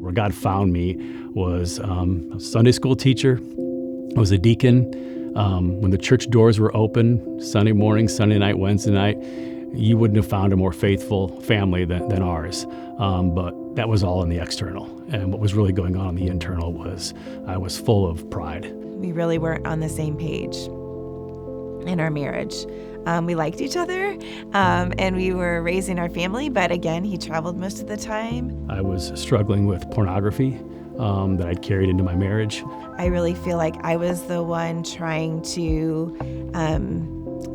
Where God found me was a Sunday school teacher. I was a deacon. When the church doors were open, Sunday morning, Sunday night, Wednesday night, you wouldn't have found a more faithful family than ours. But that was all in the external. And what was really going on in the internal was I was full of pride. We really weren't on the same page in our marriage. We liked each other, and we were raising our family, but again, he traveled most of the time. I was struggling with pornography that I'd carried into my marriage. I really feel like I was the one trying to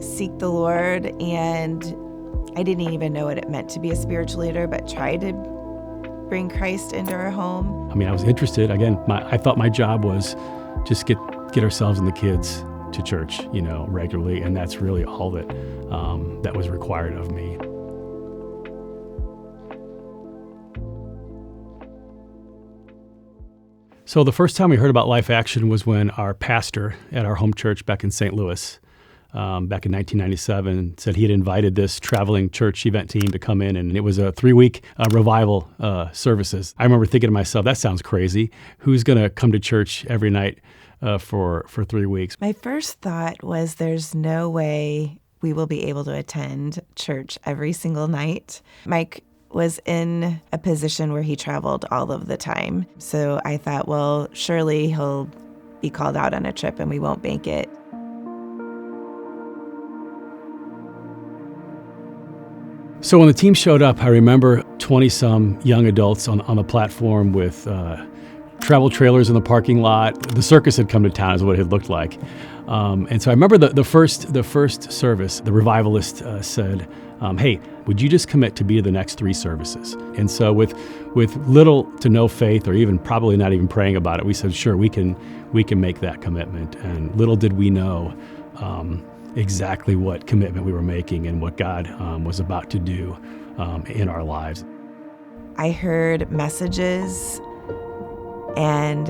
seek the Lord, and I didn't even know what it meant to be a spiritual leader, but tried to bring Christ into our home. I mean, I was interested. Again, I thought my job was just get ourselves and the kids to church, regularly, and that's really all that was required of me. So the first time we heard about Life Action was when our pastor at our home church back in St. Louis, back in 1997, said he had invited this traveling church event team to come in, and it was a 3-week revival services. I remember thinking to myself, that sounds crazy. Who's going to come to church every night for 3 weeks? My first thought was there's no way we will be able to attend church every single night. Mike was in a position where he traveled all of the time. So I thought, well, surely he'll be called out on a trip and we won't make it. So when the team showed up, I remember 20-some young adults on the platform with travel trailers in the parking lot. The circus had come to town is what it had looked like. And so I remember the first service, the revivalist said, hey, would you just commit to be to the next 3 services? And so with little to no faith, or even probably not even praying about it, we said, sure, we can make that commitment. And little did we know exactly what commitment we were making and what God was about to do in our lives. I heard messages and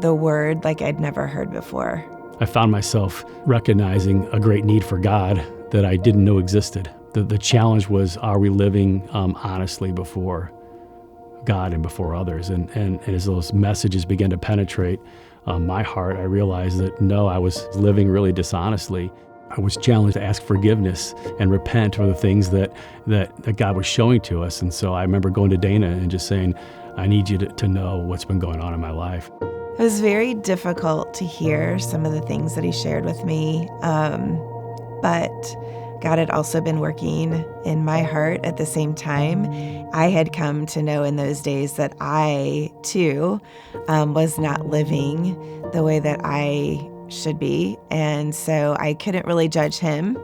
the word like I'd never heard before. I found myself recognizing a great need for God that I didn't know existed. The challenge was, are we living honestly before God and before others? And as those messages began to penetrate my heart, I realized that no, I was living really dishonestly. I was challenged to ask forgiveness and repent for the things that God was showing to us. And so I remember going to Dana and just saying, I need you to know what's been going on in my life. It was very difficult to hear some of the things that he shared with me, but God had also been working in my heart at the same time. I had come to know in those days that I, too, was not living the way that I should be, and so I couldn't really judge him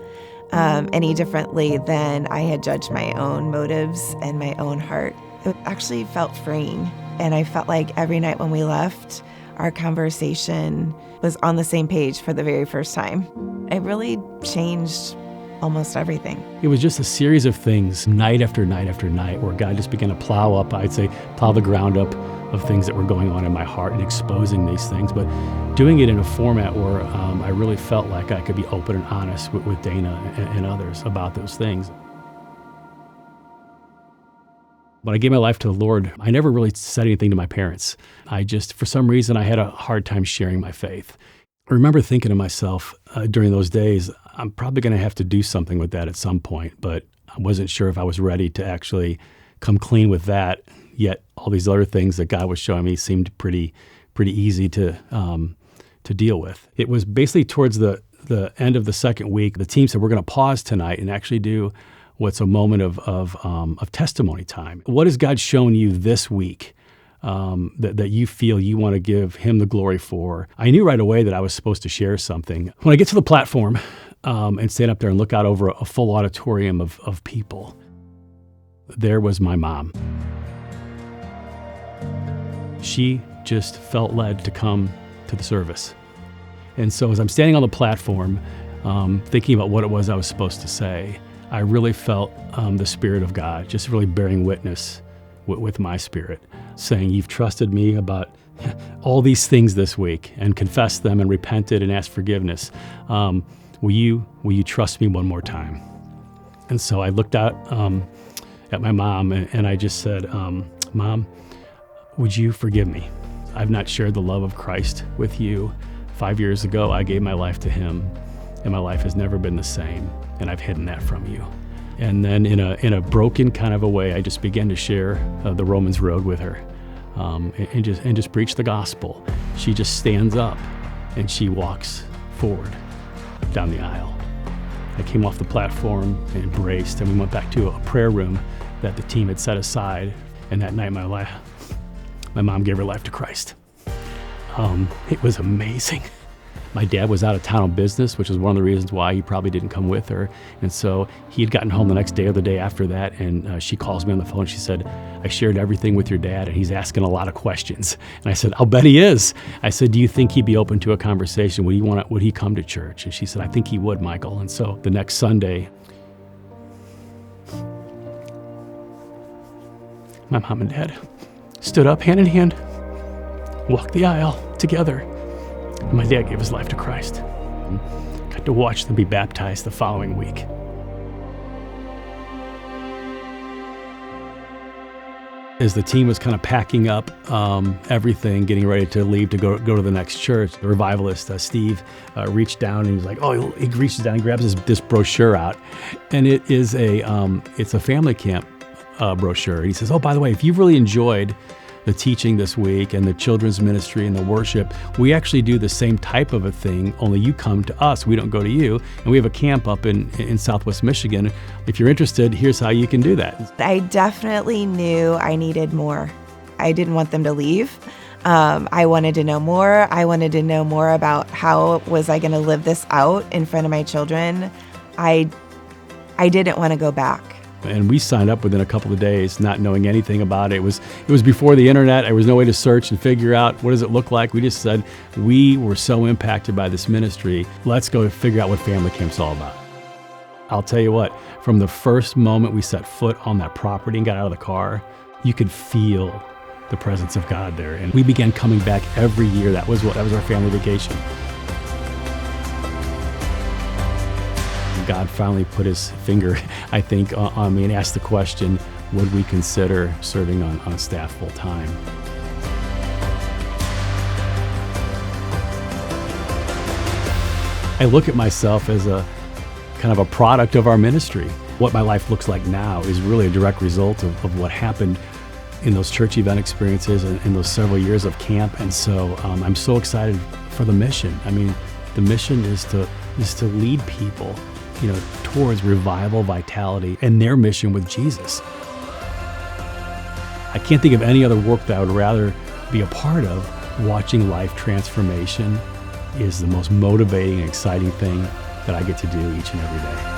any differently than I had judged my own motives and my own heart. It actually felt freeing, and I felt like every night when we left, our conversation was on the same page for the very first time. It really changed almost everything. It was just a series of things, night after night after night, where God just began to plow the ground up of things that were going on in my heart and exposing these things, but doing it in a format where I really felt like I could be open and honest with Dana and others about those things. When I gave my life to the Lord, I never really said anything to my parents. For some reason, I had a hard time sharing my faith. I remember thinking to myself during those days, I'm probably going to have to do something with that at some point, but I wasn't sure if I was ready to actually come clean with that. Yet all these other things that God was showing me seemed pretty easy to deal with. It was basically towards the end of the second week, the team said, we're going to pause tonight and actually do what's a moment of testimony time. What has God shown you this week that you feel you want to give him the glory for? I knew right away that I was supposed to share something. When I get to the platform and stand up there and look out over a full auditorium of people, there was my mom. She just felt led to come to the service. And so as I'm standing on the platform, thinking about what it was I was supposed to say, I really felt the Spirit of God just really bearing witness with my spirit, saying, you've trusted me about all these things this week and confessed them and repented and asked forgiveness. Will you trust me one more time? And so I looked out at my mom and I just said, Mom, would you forgive me? I've not shared the love of Christ with you. 5 years ago, I gave my life to him, and my life has never been the same, and I've hidden that from you. And then in a broken kind of a way, I just began to share the Romans Road with her, and just preach the gospel. She just stands up and she walks forward down the aisle. I came off the platform and embraced, and we went back to a prayer room that the team had set aside. And that night, my mom gave her life to Christ. It was amazing. My dad was out of town on business, which is one of the reasons why he probably didn't come with her. And so he had gotten home the next day or the day after that, and she calls me on the phone. She said, I shared everything with your dad, and he's asking a lot of questions. And I said, I'll bet he is. I said, do you think he'd be open to a conversation? Would he come to church? And she said, I think he would, Michael. And so the next Sunday, my mom and dad stood up hand in hand, walked the aisle together. And my dad gave his life to Christ. Got to watch them be baptized the following week. As the team was kind of packing up everything, getting ready to leave to go to the next church, the revivalist, Steve, reached down and he was like, he reaches down and grabs this brochure out. And it's a family camp brochure. And he says, by the way, if you've really enjoyed the teaching this week and the children's ministry and the worship, we actually do the same type of a thing, only you come to us. We don't go to you. And we have a camp up in Southwest Michigan. If you're interested, here's how you can do that. I definitely knew I needed more. I didn't want them to leave. I wanted to know more. I wanted to know more about how was I going to live this out in front of my children. I didn't want to go back. And we signed up within a couple of days, not knowing anything about it. It was before the internet. There was no way to search and figure out what does it look like. We just said, we were so impacted by this ministry. Let's go figure out what family camp's all about. I'll tell you what, from the first moment we set foot on that property and got out of the car, you could feel the presence of God there. And we began coming back every year. That was our family vacation. God finally put his finger, I think, on me and asked the question, would we consider serving on staff full time? I look at myself as a kind of a product of our ministry. What my life looks like now is really a direct result of what happened in those church event experiences and in those several years of camp. And so I'm so excited for the mission. I mean, the mission is to lead people towards revival, vitality, and their mission with Jesus. I can't think of any other work that I would rather be a part of. Watching life transformation is the most motivating and exciting thing that I get to do each and every day.